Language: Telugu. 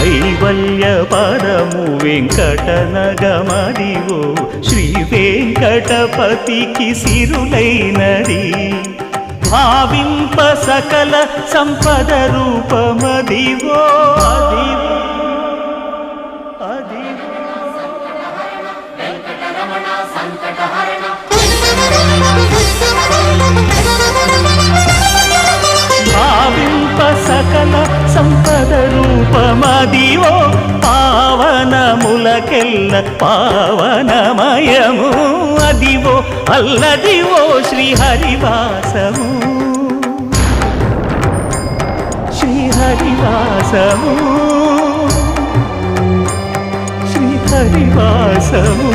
కైవల్య పదము వెంకటనగమదివో శ్రీ వెంకటపతికి సిరులైనది భావింప సకల సంపద రూపమదివో అదివో భావింప సకల సంపద రూపమదివో పావనములకెల్ల పావనమయము అదివో అల్లదివో శ్రీహరివాసము శ్రీహరివాసము శ్రీహరివాసము